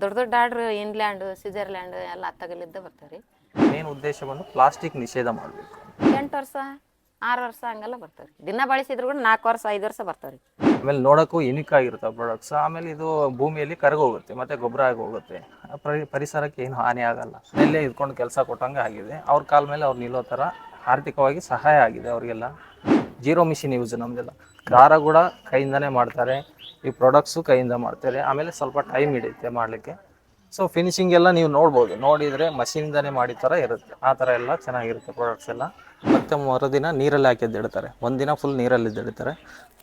ದೊಡ್ಡ ದೊಡ್ಡ order England Switzerland ಎಲ್ಲ ಅತ್ತಾಗಲಿದ್ದ ಬರ್ತಾವೆ ರೀ. ಮೇನ್ ಉದ್ದೇಶ ಬಂದು ಪ್ಲಾಸ್ಟಿಕ್ ನಿಷೇಧ ಮಾಡಬೇಕು. 8 ವರ್ಷ 6 ವರ್ಷ ಹಂಗೆಲ್ಲ ಬರ್ತಾವೆ ರೀ. ದಿನ ಬಳಸಿದ್ರು ಕೂಡ 4 ವರ್ಷ 5 ವರ್ಷ ಬರ್ತಾವೆ ರೀ. ಆಮೇಲೆ ನೋಡೋಕ್ಕೂ ಯುನಿಕ್ ಆಗಿರುತ್ತೆ ಪ್ರಾಡಕ್ಟ್ಸ್. ಆಮೇಲೆ ಇದು ಭೂಮಿಯಲ್ಲಿ ಕರಗೋಗುತ್ತೆ ಮತ್ತೆ ಗೊಬ್ಬರ ಆಗಿ ಹೋಗುತ್ತೆ. ಪರಿಸರಕ್ಕೆ ಏನು ಹಾನಿ ಆಗಲ್ಲ. ಎಲ್ಲೇ ಇದ್ಕೊಂಡು ಕೆಲಸ ಕೊಟ್ಟಂಗೆ ಆಗಿದೆ. ಅವ್ರ ಕಾಲ ಮೇಲೆ ಅವ್ರು ನಿಲ್ಲೋ ಥರ ಆರ್ಥಿಕವಾಗಿ ಸಹಾಯ ಆಗಿದೆ ಅವರಿಗೆಲ್ಲ. ಜೀರೋ ಮಿಷಿನ್ ಯೂಸ್ ನಮ್ಮದೆಲ್ಲ. ದಾರ ಕೂಡ ಕೈಯಿಂದನೇ ಮಾಡ್ತಾರೆ, ಈ ಪ್ರಾಡಕ್ಟ್ಸು ಕೈಯಿಂದ ಮಾಡ್ತಾರೆ. ಆಮೇಲೆ ಸ್ವಲ್ಪ ಟೈಮ್ ಹಿಡಿಯುತ್ತೆ ಮಾಡಲಿಕ್ಕೆ. ಸೊ ಫಿನಿಶಿಂಗ್ ಎಲ್ಲ ನೀವು ನೋಡ್ಬೋದು, ನೋಡಿದರೆ ಮಷಿನ್ದಾನೇ ಮಾಡಿದ ಥರ ಇರುತ್ತೆ. ಆ ಥರ ಎಲ್ಲ ಚೆನ್ನಾಗಿರುತ್ತೆ ಪ್ರಾಡಕ್ಟ್ಸ್ ಎಲ್ಲ. ಮತ್ತು ಮರುದಿನ ನೀರಲ್ಲಿ ಹಾಕಿ ಎದ್ದಿಡ್ತಾರೆ. ಒಂದಿನ ಫುಲ್ ನೀರಲ್ಲಿ ಎದ್ದಿಡ್ತಾರೆ.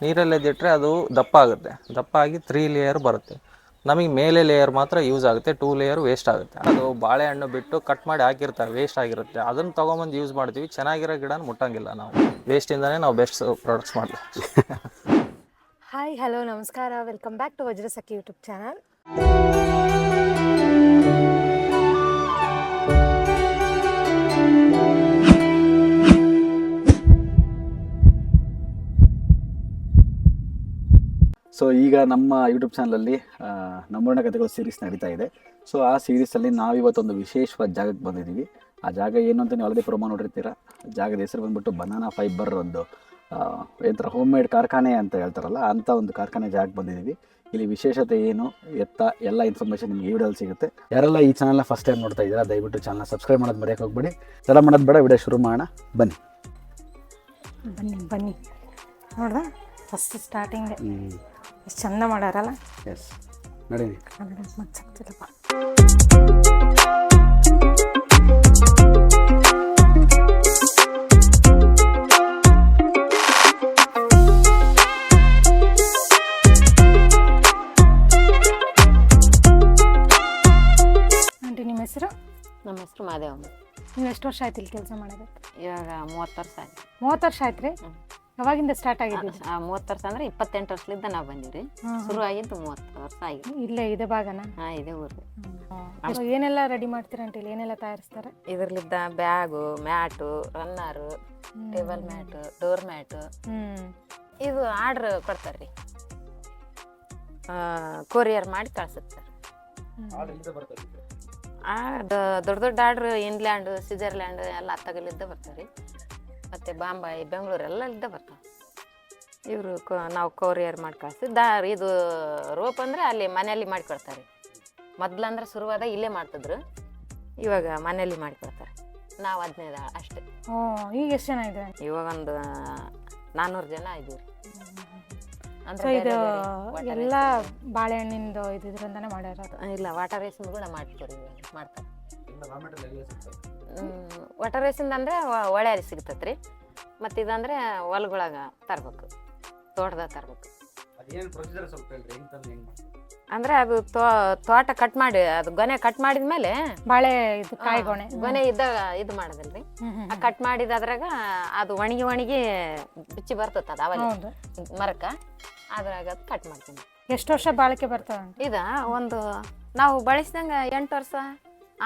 ನೀರಲ್ಲಿ ಎದ್ದಿಟ್ರೆ ಅದು ದಪ್ಪ ಆಗುತ್ತೆ. ದಪ್ಪ ಆಗಿ 3 ಲೇಯರ್ ಬರುತ್ತೆ. ನಮಗೆ ಮೇಲೆ ಲೇಯರ್ ಮಾತ್ರ ಯೂಸ್ ಆಗುತ್ತೆ, 2 ಲೇಯರ್ ವೇಸ್ಟ್ ಆಗುತ್ತೆ. ಅದು ಬಾಳೆಹಣ್ಣು ಬಿಟ್ಟು ಕಟ್ ಮಾಡಿ ಹಾಕಿರ್ತಾರೆ, ವೇಸ್ಟ್ ಆಗಿರುತ್ತೆ. ಅದನ್ನು ತೊಗೊಂಬಂದು ಯೂಸ್ ಮಾಡ್ತೀವಿ. ಚೆನ್ನಾಗಿರೋ ಗಿಡನ ಮುಟ್ಟಂಗಿಲ್ಲ ನಾವು. ವೇಸ್ಟಿಂದನೇ ನಾವು ಬೆಸ್ಟ್ ಪ್ರಾಡಕ್ಟ್ಸ್ ಮಾಡಲಿ. ಹಾಯ್ ಹಲೋ ನಮಸ್ಕಾರ, welcome back to Vajrasakhi YouTube channel. So ಈಗ ನಮ್ಮ ಯೂಟ್ಯೂಬ್ ಚಾನಲಲ್ಲಿ ನಮ್ಮೂರಿನ ಕಥೆಗಳು ಸೀರೀಸ್ ನಡೀತಾ ಇದೆ. ಸೊ ಆ ಸೀರೀಸಲ್ಲಿ ನಾವಿವತ್ತೊಂದು ವಿಶೇಷವಾದ ಜಾಗಕ್ಕೆ ಬಂದಿದ್ದೀವಿ. ಆ ಜಾಗ ಏನು ಅಂತ ನೀವು ಆಲ್ರೆಡಿ ಪ್ರೊಮೋ ನೋಡಿರ್ತೀರ. ಜಾಗದ ಹೆಸರು ಬಂದ್ಬಿಟ್ಟು ಬನಾನಾ ಫೈಬರ್ ಒಂದು ಏನಂತಾರೆ ಹೋಮ್ ಮೇಡ್ ಕಾರ್ಖಾನೆ ಅಂತ ಹೇಳ್ತಾರಲ್ಲ, ಅಂಥ ಒಂದು ಕಾರ್ಖಾನೆ ಜಾಗಕ್ಕೆ ಬಂದಿದ್ದೀವಿ. ಇಲ್ಲಿ ವಿಶೇಷತೆ ಏನು ಎಲ್ಲ ಇನ್ಫಾರ್ಮೇಷನ್ ನಿಮಗೆ ಈ ವಿಡಿಯೋದಲ್ಲಿ ಸಿಗುತ್ತೆ. ಯಾರೆಲ್ಲ ಈ ಚಾನಲ್ನ ಫಸ್ಟ್ ಟೈಮ್ ನೋಡ್ತಾ ಇದ್ದೀರಾ ದಯವಿಟ್ಟು ಚಾನಲ್ನ ಸಬ್ಸ್ಕ್ರೈಬ್ ಮಾಡೋದು ಮರೆಯೋಕೆ ಹೋಗ್ಬೇಡಿ. ತಡ ಮಾಡೋದು ಬೇಡ, ವಿಡಿಯೋ ಶುರು ಮಾಡೋಣ ಬನ್ನಿ. ಬನ್ನಿ ನೋಡ್ದ ಫಸ್ಟ್ ಸ್ಟಾರ್ಟಿಂಗ್ ಎಷ್ಟು ಚಂದ ಮಾಡ್ಯಾರಲ್ಲ. ಎಸ್ ನಡೀನಿ. ಮಚ್ಚಾಗ್ತಿಲ್ಲಪ್ಪ. ಆಂಟಿ ನಿಮ್ಮ ಹೆಸರು? ನಮ್ಮ ಹೆಸರು ಮಾದೇವಮ್ಮ. ನೀವು ಎಷ್ಟು ವರ್ಷ ಆಯ್ತು ಇಲ್ಲಿ ಕೆಲಸ ಮಾಡೋದು? ಇವಾಗ 30 ವರ್ಷ ಆಯ್ತು. 30 ವರ್ಷ ಆಯ್ತು ರೀ? ಯಾವಾಗಿಂದ ಸ್ಟಾರ್ಟ್ ಆಗಿದ್ದು? 30 ವರ್ಷ ಅಂದ್ರೆ 28 ವರ್ಷದಿಂದ ನಾವು ಬಂದೀವಿ. ಶುರು ಆಗಿದ್ದು 30 ವರ್ಷ ಆಗಿದೆ. ಇಲ್ಲೇ ಇದೆ ಭಾಗನ? ಇದೇ ಊರು. ಏನೆಲ್ಲ ರೆಡಿ ಮಾಡ್ತೀರಾ ಆಂಟಿ? ಇಲ್ಲಿ ಏನೆಲ್ಲ ತಯಾರಿಸ್ತಾರೆ? ಇದರ್ಲಿದ್ದ bag, mat, runner, table mat, door mat. ಇದು ಆರ್ಡ್ರ್ ಕೊಡ್ತಾರ್ರಿ, ಕೊರಿಯರ್ ಮಾಡಿ ಕಳ್ಸುತ್ತಾರೆ. ದೊಡ್ಡ ದೊಡ್ಡ ಆರ್ಡ್ರ್ ಇಂಗ್ಲೆಂಡ್ ಸ್ವಿಟ್ಜರ್ಲ್ಯಾಂಡ್ ಎಲ್ಲ ಅತ್ತಾಗಲಿದ್ದ ಬರ್ತಾರೆ. ಮತ್ತು ಬಾಂಬೆ ಬೆಂಗಳೂರು ಎಲ್ಲಲ್ಲಿದ್ದ ಬರ್ತಾವೆ. ಇವರು ನಾವು ಕೊರಿಯರ್ ಮಾಡಿ ಕಳಿಸ್ತೀವಿ. ಇದು ರೋಪ್ ಅಂದರೆ ಅಲ್ಲಿ ಮನೆಯಲ್ಲಿ ಮಾಡಿಕೊಡ್ತಾರೆ. ಮೊದ್ಲಂದ್ರೆ ಶುರುವಾದ ಇಲ್ಲೇ ಮಾಡ್ತಿದ್ರು, ಇವಾಗ ಮನೆಯಲ್ಲಿ ಮಾಡಿಕೊಡ್ತಾರೆ. ನಾವು 15 ಅಷ್ಟೇ. ಈಗ ಎಷ್ಟು ಜನ ಇದೆ? ಇವಾಗ ಒಂದು 400 ಜನ ಇದ್ದೀವಿ. ಅಂದ್ರೆ ಇದು ಎಲ್ಲ ಬಾಳೆಹಣ್ಣಿಂದು ಇದರಿಂದಾನೆ ಮಾಡ್ಯಾರ? ಇಲ್ಲ, ವಾಟರ್ ರೇಸಿಂದ ಕೂಡ ಮಾಡ್ತಾರೆ. ವಾಟರ್ ರೇಸಿಂದ ಅಂದರೆ ಒಳ್ಳೆಯ ಸಿಗ್ತೈತೆ ರೀ. ಮತ್ತು ಇದಂದರೆ ಹೊಲ್ಗೊಳಗ ತರ್ಬೇಕು, ತೋಟದಾಗ ತರ್ಬೇಕು. ಅಂದರೆ ಅದು ತೋಟ ಕಟ್ ಮಾಡಿ, ಅದು ಗೊನೆ ಕಟ್ ಮಾಡಿದ್ಮೇಲೆ ಬಾಳೆ ಇದು ಕಾಯಿ ಗೊನೆ ಇದ್ದಾಗ ಇದು ಮಾಡೋದಲ್ರಿ. ಕಟ್ ಮಾಡಿದ ಅದ್ರಾಗ ಅದು ಒಣಗಿ ಬಿಚ್ಚಿ ಬರ್ತೈತೆ. ಅದು ಅವಲ್ಲ ಮರಕ್ಕೆ, ಅದ್ರಾಗ ಅದು ಕಟ್ ಮಾಡ್ತೀನಿ. ಎಷ್ಟು ವರ್ಷ ಬಾಳಿಕೆ ಬರ್ತವೆ? ಒಂದು ನಾವು ಬಳಸಿದಂಗೆ 8 ವರ್ಷ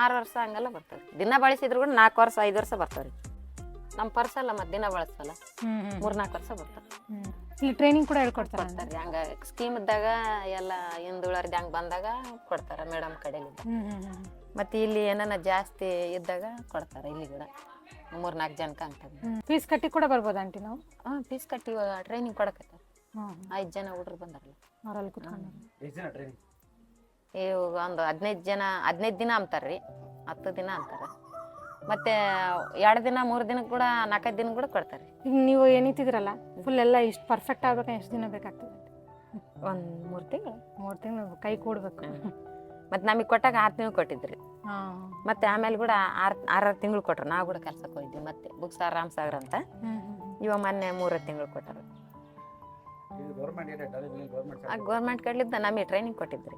6 ವರ್ಷ ಹಂಗೆಲ್ಲ ಬರ್ತಾವೆ. ದಿನ ಬಳಸಿದ್ರು ಕೂಡ 4 ವರ್ಷ 5 ವರ್ಷ ಬರ್ತಾವೆ ರೀ. ನಮ್ಮ ಪರ್ಸಲ್ಲ ಮತ್ತು ದಿನ ಬಳಸಲ್ಲ, 3-4 ವರ್ಷ ಬರ್ತಾರೆ. ಇಲ್ಲಿ ಟ್ರೈನಿಂಗ್ ಕೂಡ ಹೇಳ್ಕೊಡ್ತಾರೆ ರೀ. ಹಂಗೆ ಸ್ಕೀಮ್ ಇದ್ದಾಗ ಎಲ್ಲ ಹಿಂದುಳರ್ದು ಹಂಗೆ ಬಂದಾಗ ಕೊಡ್ತಾರೆ ಮೇಡಮ್ ಕಡೆಲಿದ್ದ. ಮತ್ತು ಇಲ್ಲಿ ಏನಾನ ಜಾಸ್ತಿ ಇದ್ದಾಗ ಕೊಡ್ತಾರೆ. ಇಲ್ಲಿ ಕೂಡ 3-4 ಜನಕ್ಕೆ ಆಗ್ತದೆ. ಫೀಸ್ ಕಟ್ಟಿ ಕೂಡ ಬರ್ಬೋದು ಆಂಟಿ ನಾವು? ಫೀಸ್ ಕಟ್ಟಿ ಟ್ರೈನಿಂಗ್ ಕೊಡಕತ್ತಾರೆ. 5 ಜನ ಹುಡುಗರು ಬಂದಾರಲ್ಲ ಅವರಲ್ಲಿ ಕೂತ್ಕೊಂಡು. ಇವಾಗ ಒಂದು 15 ದಿನ ಅಂತಾರೆ ರೀ, 10 ದಿನ ಅಂತಾರೆ. ಮತ್ತೆ 2 ದಿನ 3 ದಿನ ಕೂಡ 4-5 ದಿನ ಕೂಡ ಕೊಡ್ತಾರೆ. ಈಗ ನೀವು ಏನಿತ್ತಿದ್ರಲ್ಲ ಫುಲ್ ಎಲ್ಲ ಇಷ್ಟು ಪರ್ಫೆಕ್ಟ್ ಆಗ್ಬೇಕು, ಎಷ್ಟು ದಿನ ಬೇಕಾಗ್ತದೆ? ಒಂದು 3 ತಿಂಗಳು. 3 ತಿಂಗಳು ಕೈ ಕೂಡ್ಬೇಕು. ಮತ್ತು ನಮಗೆ ಕೊಟ್ಟಾಗ 6 ತಿಂಗಳು ಕೊಟ್ಟಿದ್ರಿ. ಮತ್ತೆ ಆಮೇಲೆ ಕೂಡ 6 ತಿಂಗಳು ಕೊಟ್ರು. ನಾವು ಕೂಡ ಕೆಲ್ಸಕ್ಕೆ ಹೋಗಿದ್ವಿ. ಮತ್ತೆ ಬುಕ್ಸಾರ್ ರಾಮಸಾಗರ್ ಅಂತ ಇವಾಗ ಮೊನ್ನೆ 3 ತಿಂಗಳು ಕೊಟ್ಟರು. ಗೌರ್ಮೆಂಟ್ ಕಡ್ಲಿದ್ದ ನಮಗೆ ಟ್ರೈನಿಂಗ್ ಕೊಟ್ಟಿದ್ರಿ.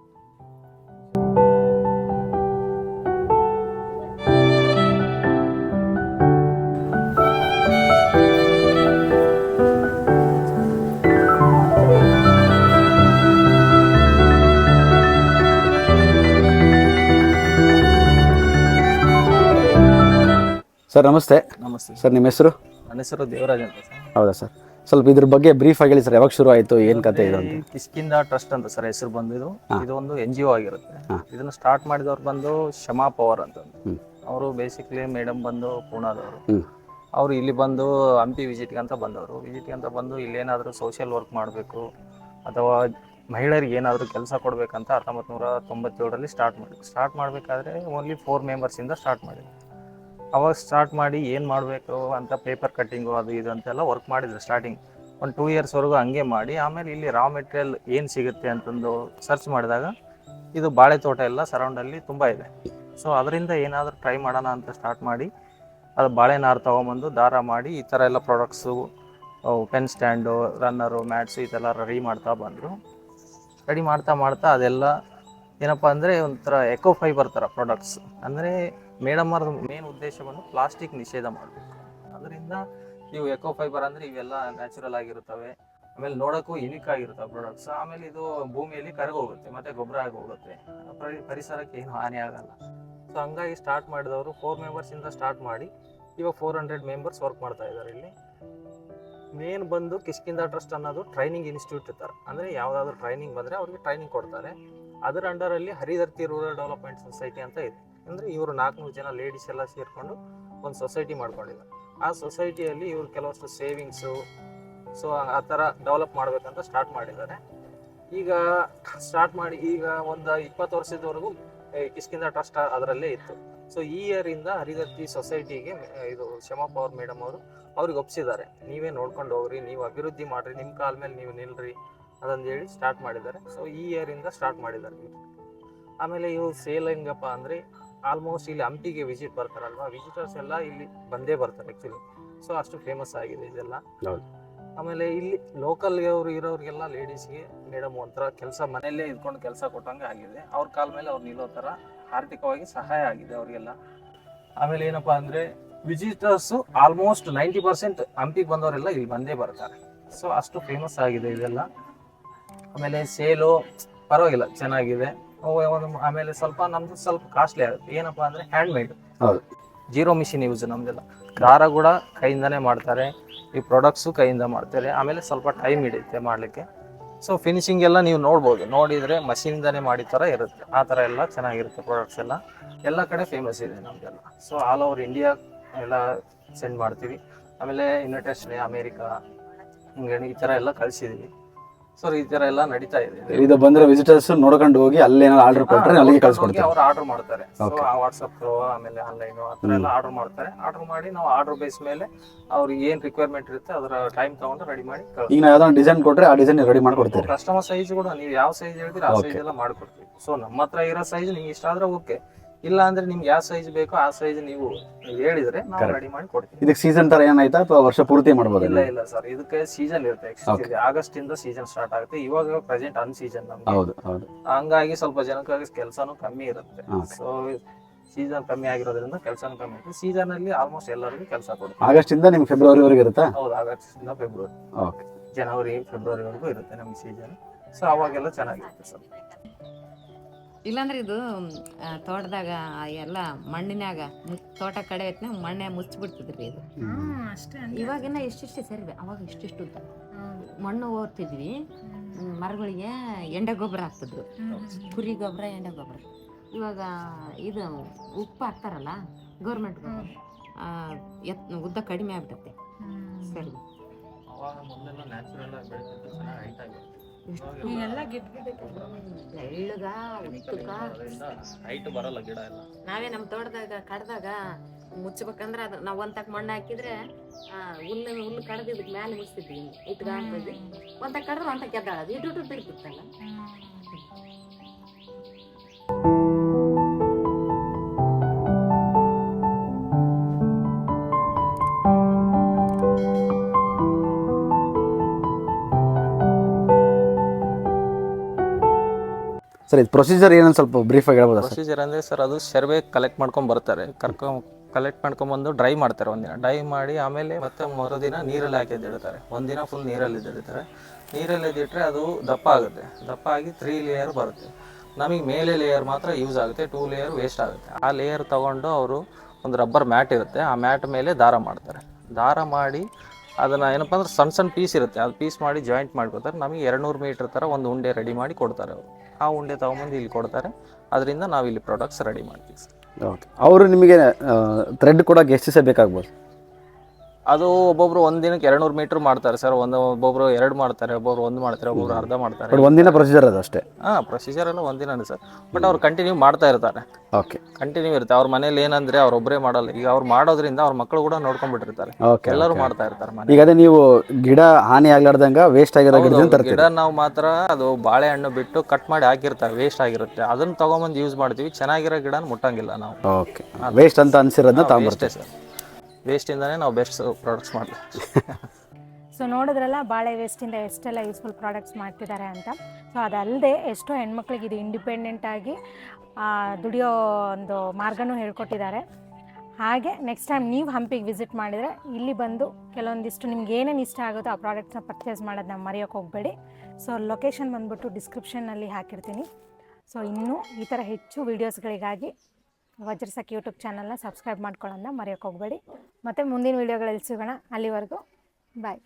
ಸರ್ ನಮಸ್ತೆ. ನಮಸ್ತೆ ಸರ್, ನಿಮ್ಮ ಹೆಸರು? ನನ್ನ ಹೆಸರು ದೇವರಾಜ್ ಅಂತ ಸರ್. ಹೌದಾ ಸರ್? ಸ್ವಲ್ಪ ಇದ್ರ ಬಗ್ಗೆ ಬ್ರೀಫ್ ಆಗಿ ಹೇಳಿ ಸರ್, ಯಾವಾಗ ಶುರು ಆಯಿತು, ಏನು ಕತೆ ಇದು ಅಂತ? ಕಿಷ್ಕಿಂಧ ಟ್ರಸ್ಟ್ ಅಂತ ಸರ್ ಹೆಸರು ಬಂದಿದ್ದು. ಇದೊಂದು NGO ಆಗಿರುತ್ತೆ. ಇದನ್ನ ಸ್ಟಾರ್ಟ್ ಮಾಡಿದವ್ರು ಬಂದು ಶಮಾ ಪವರ್ ಅಂತ. ಅವರು ಬೇಸಿಕ್ಲಿ ಮೇಡಮ್ ಬಂದು ಪೂನಾದವರು. ಅವರು ಇಲ್ಲಿ ಬಂದು ಹಂಪಿ ವಿಸಿಟ್ಗೆ ಅಂತ ಬಂದು ಇಲ್ಲೇನಾದರೂ ಸೋಷಿಯಲ್ ವರ್ಕ್ ಮಾಡಬೇಕು ಅಥವಾ ಮಹಿಳೆಯರಿಗೆ ಏನಾದರೂ ಕೆಲಸ ಕೊಡಬೇಕಂತ 1997ರಲ್ಲಿ ಸ್ಟಾರ್ಟ್ ಮಾಡಬೇಕಾದ್ರೆ ಓನ್ಲಿ 4 ಮೆಂಬರ್ಸಿಂದ ಸ್ಟಾರ್ಟ್ ಮಾಡಿದ್ರು. ಅವಾಗ ಸ್ಟಾರ್ಟ್ ಮಾಡಿ ಏನು ಮಾಡಬೇಕು ಅಂತ ಪೇಪರ್ ಕಟ್ಟಿಂಗು ಅದು ಇದು ಅಂತೆಲ್ಲ ವರ್ಕ್ ಮಾಡಿದ್ರು ಸ್ಟಾರ್ಟಿಂಗ್. ಒಂದು 2 ಇಯರ್ಸ್ವರೆಗೂ ಹಂಗೆ ಮಾಡಿ ಆಮೇಲೆ ಇಲ್ಲಿ ರಾ ಮೆಟೀರಿಯಲ್ ಏನು ಸಿಗುತ್ತೆ ಅಂತಂದು ಸರ್ಚ್ ಮಾಡಿದಾಗ ಇದು ಬಾಳೆ ತೋಟ ಎಲ್ಲ ಸರೌಂಡಲ್ಲಿ ತುಂಬ ಇದೆ. ಸೊ ಅದರಿಂದ ಏನಾದರೂ ಟ್ರೈ ಮಾಡೋಣ ಅಂತ ಸ್ಟಾರ್ಟ್ ಮಾಡಿ ಅದು ಬಾಳೆ ನಾರು ತೊಗೊಂಬಂದು ದಾರ ಮಾಡಿ ಈ ಥರ ಎಲ್ಲ ಪ್ರಾಡಕ್ಟ್ಸು, ಪೆನ್ ಸ್ಟ್ಯಾಂಡು, ರನ್ನರು, ಮ್ಯಾಟ್ಸು ಇದೆಲ್ಲ ರೆಡಿ ಮಾಡ್ತಾ ಅದೆಲ್ಲ ಏನಪ್ಪ ಅಂದರೆ ಒಂಥರ ಎಕೋ ಫೈಬರ್ ಥರ ಪ್ರಾಡಕ್ಟ್ಸ್. ಅಂದರೆ ಮೇಡಮ್ ಅವ್ರದ್ದು ಮೇನ್ ಉದ್ದೇಶ ಬಂದು ಪ್ಲಾಸ್ಟಿಕ್ ನಿಷೇಧ ಮಾಡಬೇಕು. ಅದರಿಂದ ಇವು ಎಕೋ ಫೈಬರ್ ಅಂದರೆ ಇವೆಲ್ಲ ನ್ಯಾಚುರಲ್ ಆಗಿರುತ್ತವೆ, ಆಮೇಲೆ ನೋಡೋಕ್ಕೂ ಯುನಿಕ್ ಆಗಿರ್ತವೆ ಪ್ರಾಡಕ್ಟ್ಸ್. ಆಮೇಲೆ ಇದು ಭೂಮಿಯಲ್ಲಿ ಕರಗೋಗುತ್ತೆ ಮತ್ತು ಗೊಬ್ಬರ ಆಗಿ ಹೋಗುತ್ತೆ, ಪರಿಸರಕ್ಕೆ ಏನು ಹಾನಿ ಆಗಲ್ಲ. ಸೊ ಹಂಗಾಗಿ ಸ್ಟಾರ್ಟ್ ಮಾಡಿದವರು 4 ಮೆಂಬರ್ಸಿಂದ ಸ್ಟಾರ್ಟ್ ಮಾಡಿ ಇವಾಗ 400 ಮೆಂಬರ್ಸ್ ವರ್ಕ್ ಮಾಡ್ತಾ ಇದ್ದಾರೆ ಇಲ್ಲಿ. ಮೇನ್ ಬಂದು ಕಿಷ್ಕಿಂಧ ಟ್ರಸ್ಟ್ ಅನ್ನೋದು ಟ್ರೈನಿಂಗ್ ಇನ್ಸ್ಟಿಟ್ಯೂಟ್ ಇರ್ತಾರೆ. ಅಂದರೆ ಯಾವುದಾದ್ರೂ ಟ್ರೈನಿಂಗ್ ಬಂದರೆ ಅವ್ರಿಗೆ ಟ್ರೈನಿಂಗ್ ಕೊಡ್ತಾರೆ. ಅದರ ಅಂಡರಲ್ಲಿ ಹರಿಧರ್ತಿ ರೂರಲ್ ಡೆವಲಪ್ಮೆಂಟ್ ಸೊಸೈಟಿ ಅಂತ ಇದೆ. ಅಂದರೆ ಇವರು 400 ಜನ ಲೇಡೀಸ್ ಎಲ್ಲ ಸೇರಿಕೊಂಡು ಒಂದು ಸೊಸೈಟಿ ಮಾಡ್ಕೊಂಡಿದ್ದಾರೆ. ಆ ಸೊಸೈಟಿಯಲ್ಲಿ ಇವರು ಕೆಲವಷ್ಟು ಸೇವಿಂಗ್ಸು ಸೊ ಆ ಥರ ಡೆವಲಪ್ ಮಾಡಬೇಕಂತ ಸ್ಟಾರ್ಟ್ ಮಾಡಿದ್ದಾರೆ. ಈಗ ಒಂದು 20 ವರ್ಷದವರೆಗೂ ಕಿಷ್ಕಿಂಧ ಟ್ರಸ್ಟ್ ಅದರಲ್ಲೇ ಇತ್ತು. ಸೊ ಈ ಇಯರಿಂದ ಹರಿಧರ್ತಿ ಸೊಸೈಟಿಗೆ ಇದು ಶಮಾ ಪವರ್ ಮೇಡಮ್ ಅವ್ರಿಗೆ ಒಪ್ಪಿಸಿದ್ದಾರೆ. ನೀವೇ ನೋಡ್ಕೊಂಡು ಹೋಗ್ರಿ, ನೀವು ಅಭಿವೃದ್ಧಿ ಮಾಡಿರಿ, ನಿಮ್ಮ ಕಾಲ ಮೇಲೆ ನೀವು ನಿಲ್ರಿ ಅದಂದು ಹೇಳಿ ಸ್ಟಾರ್ಟ್ ಮಾಡಿದ್ದಾರೆ. ಸೊ ಈ ಇಯರಿಂದ ಸ್ಟಾರ್ಟ್ ಮಾಡಿದ್ದಾರೆ ಇವರು. ಆಮೇಲೆ ಇವು ಸೇಲ್ ಹೆಂಗಪ್ಪ ಅಂದರೆ ಆಲ್ಮೋಸ್ಟ್ ಇಲ್ಲಿ ಹಂಪಿಗೆ ವಿಸಿಟ್ ಬರ್ತಾರಲ್ವ, ವಿಸಿಟರ್ಸ್ ಎಲ್ಲ ಇಲ್ಲಿ ಬಂದೇ ಬರ್ತಾರೆ ಆ್ಯಕ್ಚುಲಿ. ಸೊ ಅಷ್ಟು ಫೇಮಸ್ ಆಗಿದೆ ಇದೆಲ್ಲ. ಆಮೇಲೆ ಇಲ್ಲಿ ಲೋಕಲ್ಗೆ ಅವರು ಇರೋರಿಗೆಲ್ಲ ಲೇಡೀಸ್ಗೆ ಮೇಡಮ್ ಒಂಥರ ಕೆಲಸ ಮನೆಯಲ್ಲೇ ಇದ್ಕೊಂಡು ಕೆಲಸ ಕೊಟ್ಟಂಗೆ ಆಗಿದೆ. ಅವ್ರ ಕಾಲ ಮೇಲೆ ಅವ್ರು ನಿಲ್ಲೋ ಥರ ಆರ್ಥಿಕವಾಗಿ ಸಹಾಯ ಆಗಿದೆ ಅವರಿಗೆಲ್ಲ. ಆಮೇಲೆ ಏನಪ್ಪ ಅಂದರೆ ವಿಸಿಟರ್ಸು ಆಲ್ಮೋಸ್ಟ್ 90% ಹಂಪಿಗೆ ಬಂದವರೆಲ್ಲ ಇಲ್ಲಿ ಬಂದೇ ಬರ್ತಾರೆ. ಸೊ ಅಷ್ಟು ಫೇಮಸ್ ಆಗಿದೆ ಇದೆಲ್ಲ. ಆಮೇಲೆ ಸೇಲು ಪರವಾಗಿಲ್ಲ ಚೆನ್ನಾಗಿದೆ. ಆಮೇಲೆ ನಮ್ದು ಸ್ವಲ್ಪ ಕಾಸ್ಟ್ಲಿ ಆಗುತ್ತೆ. ಏನಪ್ಪ ಅಂದರೆ ಹ್ಯಾಂಡ್ಮೇಡ್, ಜೀರೋ ಮಿಷಿನ್ ಯೂಸ್ ನಮ್ದೆಲ್ಲ. ದಾರ ಕೂಡ ಕೈಯಿಂದನೇ ಮಾಡ್ತಾರೆ, ಈ ಪ್ರಾಡಕ್ಟ್ಸು ಕೈಯಿಂದ ಮಾಡ್ತಾರೆ. ಆಮೇಲೆ ಸ್ವಲ್ಪ ಟೈಮ್ ಹಿಡಿಯುತ್ತೆ ಮಾಡಲಿಕ್ಕೆ. ಸೊ ಫಿನಿಶಿಂಗ್ ಎಲ್ಲ ನೀವು ನೋಡಿದರೆ ಮಷೀನ್ದಾನೇ ಮಾಡಿದ ಥರ ಇರುತ್ತೆ. ಆ ಥರ ಎಲ್ಲ ಚೆನ್ನಾಗಿರುತ್ತೆ ಪ್ರಾಡಕ್ಟ್ಸ್ ಎಲ್ಲ ಕಡೆ ಫೇಮಸ್ ಇದೆ ನಮ್ದೆಲ್ಲ. ಸೊ ಆಲ್ ಓವರ್ ಇಂಡಿಯಾ ಎಲ್ಲ ಸೆಂಡ್ ಮಾಡ್ತೀವಿ. ಆಮೇಲೆ ಯುನೈಟೆಡ್ ಸ್ಟೇಟ್ಸ್, ಅಮೇರಿಕಾ, ಇಂಗ್ಲೆಂಡ್ ಈ ಥರ ಎಲ್ಲ ಕಳಿಸಿದ್ದೀವಿ. ಸೊ ಈ ಥರ ಎಲ್ಲ ನಡೀತಾ ಇದೆ. ಇದು ಬಂದ್ರೆ ವಿಸಿಟರ್ಸ್ ನೋಡ್ಕೊಂಡು ಹೋಗಿ ಅಲ್ಲೇನಾದ್ರು ಆರ್ಡರ್ ಕೊಟ್ಟರೆ ಅಲ್ಲಿಗೆ ಕಳಿಸ್ಕೊಡ್ತಾರೆ. ಅವ್ರು ಆರ್ಡರ್ ಮಾಡ್ತಾರೆ. ಸೊ ವಾಟ್ಸಪ್ ಆಮೇಲೆ ಆನ್ಲೈನ್ ಆ ಥರ ಎಲ್ಲ ಆರ್ಡರ್ ಮಾಡ್ತಾರೆ. ಆರ್ಡರ್ ಮಾಡಿ ನಾವು ಆರ್ಡರ್ ಬೇಸ್ ಮೇಲೆ ಅವ್ರಿಗೆ ಏನು ರಿಕ್ವೈರ್ಮೆಂಟ್ ಇರುತ್ತೆ ಅದರ ಟೈಮ್ ತಗೊಂಡು ರೆಡಿ ಮಾಡಿ. ಈಗ ನಾವು ಯಾವ್ದೋ ಡಿಸೈನ್ ಕೊಟ್ಟರೆ ಆ ಡಿಸೈನ್ ರೆಡಿ ಮಾಡ್ಕೊಡ್ತೀವಿ. ಕಸ್ಟಮರ್ ಸೈಜ್ ಕೂಡ ನೀವು ಯಾವ ಸೈಜ್ ಹೇಳ್ತೀರಿ ಆ ಸೈಜ್ ಎಲ್ಲ ಮಾಡ್ಕೊಡ್ತೀವಿ. ಸೊ ನಮ್ಮ ಹತ್ರ ಇರೋ ಸೈಜ್ ನಿಮ್ಗೆ ಇಷ್ಟ ಆದ್ರೆ ಓಕೆ, ಇಲ್ಲ ಅಂದ್ರೆ ನಿಮ್ಗೆ ಯಾವ ಸೈಜ್ ಬೇಕೋ ಆ ಸೈಜ್ ನೀವು ಹೇಳಿದ್ರೆ ನಾವು ರೆಡಿ ಮಾಡಿ ಕೊಡ್ತೀವಿ. ಇದಕ್ಕೆ ಸೀಸನ್ ತರ ಏನಾಯ್ತಾ ಅಥವಾ ವರ್ಷ ಪೂರ್ತಿ ಮಾಡ್ಬೋದು? ಇಲ್ಲ ಸರ್, ಇದಕ್ಕೆ ಸೀಸನ್ ಇರುತ್ತೆ. ಆಗಸ್ಟ್ ಇಂದ ಸೀಸನ್ ಸ್ಟಾರ್ಟ್ ಆಗುತ್ತೆ. ಇವಾಗ ಪ್ರೆಸೆಂಟ್ ಅನ್ ಸೀಸನ್ ನಮ್ಗೆ. ಹೌದು. ಹಂಗಾಗಿ ಸ್ವಲ್ಪ ಜನಕ್ಕಾಗಿ ಕೆಲಸನೂ ಕಮ್ಮಿ ಇರುತ್ತೆ. ಸೊ ಸೀಸನ್ ಕಮ್ಮಿ ಆಗಿರೋದ್ರಿಂದ ಕೆಲಸನೂ ಕಮ್ಮಿ ಇರುತ್ತೆ. ಸೀಸನ್ ಅಲ್ಲಿ ಆಲ್ಮೋಸ್ಟ್ ಎಲ್ಲರಿಗೂ ಕೆಲಸ ಕೊಡುತ್ತೆ. ಆಗಸ್ಟ್ ಇಂದ ನಿಮ್ಗೆ ಫೆಬ್ರವರಿವರೆಗೆ ಇರುತ್ತಾ? ಹೌದು, ಆಗಸ್ಟ್ ಇಂದ ಫೆಬ್ರವರಿ, ಜನವರಿ ಫೆಬ್ರವರಿವರೆಗೂ ಇರುತ್ತೆ ನಮ್ಗೆ ಸೀಸನ್. ಸೊ ಅವಾಗೆಲ್ಲ ಚೆನ್ನಾಗಿರುತ್ತೆ ಸರ್. ಇಲ್ಲಾಂದ್ರೆ ಇದು ತೋಟದಾಗ ಎಲ್ಲ ಮಣ್ಣಿನಾಗ ತೋಟ ಕಡೆ ಐತ್ನ ಮಣ್ಣೆ ಮುಚ್ಚಿಬಿಡ್ತಿದ್ರಿ ಇದು. ಇವಾಗಿನ ಇಷ್ಟಿಷ್ಟೇ ಸರಿ, ಅವಾಗ ಇಷ್ಟಿಷ್ಟು ಮಣ್ಣು ಓದ್ತಿದ್ವಿ. ಮರಗಳಿಗೆ ಎಂಡೆ ಗೊಬ್ಬರ ಹಾಕ್ತಿದ್ರು, ಕುರಿ ಗೊಬ್ಬರ, ಎಂಡೆ ಗೊಬ್ಬರ. ಇವಾಗ ಇದು ಉಪ್ಪು ಹಾಕ್ತಾರಲ್ಲ ಗೌರ್ಮೆಂಟ್ ಗೊಬ್ಬರ, ಉದ್ದ ಕಡಿಮೆ ಆಗ್ಬಿಡುತ್ತೆ. ಸರಿ, ನಾವೇ ನಮ್ಮ ತೋಟದಾಗ ಕಡ್ದಾಗ ಮುಚ್ಚಬೇಕಂದ್ರೆ ಅದು ನಾವು ಒಂದ್ ಮಣ್ಣು ಹಾಕಿದ್ರೆ ಹುಲ್ಲು ಕಡ್ದು ಇದಕ್ಕೆ ಮ್ಯಾಲೆ ಮುಚ್ತಿದ್ವಿ. ಇಟ್ಗ ಹಾಕಿದ್ವಿ, ಒಂದ ಕಡ್ದ್ರೆ ಒಂದ ಕೆದ್ದಾಳದು ಇಟ್ಟು ಬಿಡ್ತಿತ್ತಲ್ಲ. ಸರ್ ಇದು ಪ್ರೊಸೀಜರ್ ಏನಂತ ಸ್ವಲ್ಪ ಬ್ರೀಫ್ ಆಗಿ ಹೇಳ್ಬೋದಾ? ಪ್ರೊಸೀಜರ್ ಅಂದರೆ ಸರ್, ಅದು ಶರ್ವೆ ಕಲೆಕ್ಟ್ ಮಾಡ್ಕೊಂಡು ಬರ್ತಾರೆ. ಕಲೆಕ್ಟ್ ಮಾಡ್ಕೊಂಡ್ಬಂದು ಡ್ರೈ ಮಾಡ್ತಾರೆ. ಒಂದಿನ ಡ್ರೈ ಮಾಡಿ ಆಮೇಲೆ ಮತ್ತೆ ಮರುದಿನ ನೀರಲ್ಲಿ ಹಾಕಿ ಎದ್ದಿಡ್ತಾರೆ. ಒಂದಿನ ಫುಲ್ ನೀರಲ್ಲಿ ಎದ್ದಿಡ್ತಾರೆ. ನೀರಲ್ಲಿ ಎದ್ದಿಟ್ರೆ ಅದು ದಪ್ಪ ಆಗುತ್ತೆ. ದಪ್ಪ ಆಗಿ 3 ಲೇಯರ್ ಬರುತ್ತೆ. ನಮಗೆ ಮೇಲೆ ಲೇಯರ್ ಮಾತ್ರ ಯೂಸ್ ಆಗುತ್ತೆ, 2 ಲೇಯರ್ ವೇಸ್ಟ್ ಆಗುತ್ತೆ. ಆ ಲೇಯರ್ ತೊಗೊಂಡು ಅವರು ಒಂದು ರಬ್ಬರ್ ಮ್ಯಾಟ್ ಇರುತ್ತೆ, ಆ ಮ್ಯಾಟ್ ಮೇಲೆ ದಾರ ಮಾಡ್ತಾರೆ. ದಾರ ಮಾಡಿ ಅದನ್ನು ಏನಪ್ಪ ಅಂದ್ರೆ ಸಣ್ಣ ಸಣ್ಣ ಪೀಸ್ ಇರುತ್ತೆ, ಅದು ಪೀಸ್ ಮಾಡಿ ಜಾಯಿಂಟ್ ಮಾಡ್ಕೊತಾರೆ. ನಮಗೆ 200 ಮೀಟ್ರ್ ಥರ ಒಂದು ಉಂಡೆ ರೆಡಿ ಮಾಡಿ ಕೊಡ್ತಾರೆ ಅವರು. ಆ ಉಂಡೆ ತೊಗೊಂಬಂದು ಇಲ್ಲಿ ಕೊಡ್ತಾರೆ, ಅದರಿಂದ ನಾವು ಇಲ್ಲಿ ಪ್ರಾಡಕ್ಟ್ಸ್ ರೆಡಿ ಮಾಡ್ತೀವಿ ಸರ್. ಓಕೆ. ಅವರು ನಿಮಗೆ ಥ್ರೆಡ್ ಕೊಡೋಕೆ ಎಷ್ಟು ದಿವಸ ಬೇಕಾಗ್ಬೋದು? ಅದು ಒಬ್ಬೊಬ್ರು ಒಂದು ದಿನಕ್ಕೆ 200 ಮೀಟ್ರ್ ಮಾಡ್ತಾರೆ ಸರ್. ಒಬ್ಬೊಬ್ರು 2 ಮಾಡ್ತಾರೆ, ಒಬ್ಬೊಬ್ರು 1 ಮಾಡ್ತಾರೆ, ಒಬ್ಬೊಬ್ರು ಅರ್ಧ ಮಾಡ್ತಾರೆ. ಬಟ್ ಒಂದಿನ ಪ್ರೊಸೀಜರ್ ಅದು ಅಷ್ಟೇ? ಹಾಂ, ಪ್ರೊಸೀಜರ್ ಎಲ್ಲ ಒಂದಿನ ಸರ್. ಬಟ್ ಅವ್ರು ಕಂಟಿನ್ಯೂ ಮಾಡ್ತಾ ಇರ್ತಾರೆ. ಓಕೆ. ಕಂಟಿನ್ಯೂ ಇರುತ್ತೆ. ಅವ್ರ ಮನೇಲಿ ಏನಂದರೆ ಅವ್ರೊಬ್ಬರೇ ಮಾಡಲ್ಲ. ಈಗ ಅವ್ರು ಮಾಡೋದ್ರಿಂದ ಅವ್ರ ಮಕ್ಕಳು ಕೂಡ ನೋಡ್ಕೊಂಡ್ಬಿಟ್ಟಿರ್ತಾರೆ. ಓಕೆ. ಎಲ್ಲರೂ ಮಾಡ್ತಾ ಇರ್ತಾರೆ ಮನೆ. ಈಗ ಅದೇ ನೀವು ಗಿಡ ಹಾನಿ ಆಗ್ಲಾರ್ದಂಗೆ ವೇಸ್ಟ್ ಆಗಿರೋ ಗಿಡದಿಂದ ತರ್ತೀವಿ. ಗಿಡ ನಾವು ಮಾತ್ರ ಅದು ಬಾಳೆಹಣ್ಣು ಬಿಟ್ಟು ಕಟ್ ಮಾಡಿ ಹಾಕಿರ್ತಾರೆ, ವೇಸ್ಟ್ ಆಗಿರುತ್ತೆ, ಅದನ್ನ ತೊಗೊಂಬಂದು ಯೂಸ್ ಮಾಡ್ತೀವಿ. ಚೆನ್ನಾಗಿರೋ ಗಿಡನ ಮುಟ್ಟಂಗಿಲ್ಲ ನಾವು. ಓಕೆ. ವೇಸ್ಟ್ ಅಂತ ಅನ್ಸಿರೋದನ್ನ ವೇಸ್ಟೇ ಸರ್. ವೇಸ್ಟಿಂದನೇ ನಾವು ಬೆಸ್ಟ್ ಪ್ರಾಡಕ್ಟ್ಸ್ ಮಾಡ್ತೀವಿ. ಸೊ ನೋಡಿದ್ರಲ್ಲ, ಬಾಳೆ ವೇಸ್ಟಿಂದ ಎಷ್ಟೆಲ್ಲ ಯೂಸ್ಫುಲ್ ಪ್ರಾಡಕ್ಟ್ಸ್ ಮಾಡ್ತಿದ್ದಾರೆ ಅಂತ. ಸೊ ಅದಲ್ಲದೆ ಎಷ್ಟೋ ಹೆಣ್ಮಕ್ಳಿಗೆ ಇದು ಇಂಡಿಪೆಂಡೆಂಟಾಗಿ ದುಡಿಯೋ ಒಂದು ಮಾರ್ಗನೂ ಹೇಳ್ಕೊಟ್ಟಿದ್ದಾರೆ. ಹಾಗೆ ನೆಕ್ಸ್ಟ್ ಟೈಮ್ ನೀವು ಹಂಪಿಗೆ ವಿಸಿಟ್ ಮಾಡಿದರೆ ಇಲ್ಲಿ ಬಂದು ಕೆಲವೊಂದಿಷ್ಟು ನಿಮ್ಗೆ ಏನೇನು ಇಷ್ಟ ಆಗುತ್ತೋ ಆ ಪ್ರಾಡಕ್ಟ್ಸ್ನ ಪರ್ಚೇಸ್ ಮಾಡೋದನ್ನ ಮರೆಯೋಕ್ಕೆ ಹೋಗಬೇಡಿ. ಸೊ ಲೊಕೇಶನ್ ಬಂದುಬಿಟ್ಟು ಡಿಸ್ಕ್ರಿಪ್ಷನ್ನಲ್ಲಿ ಹಾಕಿರ್ತೀನಿ. ಸೊ ಇನ್ನೂ ಈ ಥರ ಹೆಚ್ಚು ವೀಡಿಯೋಸ್ಗಳಿಗಾಗಿ ವಜ್ರಸಖಿ ಯೂಟ್ಯೂಬ್ ಚಾನಲ್ನ ಸಬ್ಸ್ಕ್ರೈಬ್ ಮಾಡ್ಕೊಳ್ಳೋದನ್ನ ಮರೆಯೋಕ್ಕೆ ಹೋಗಬೇಡಿ. ಮತ್ತು ಮುಂದಿನ ವೀಡಿಯೋಗಳಲ್ಲಿ ಸಿಗೋಣ. ಅಲ್ಲಿವರೆಗೂ ಬಾಯ್.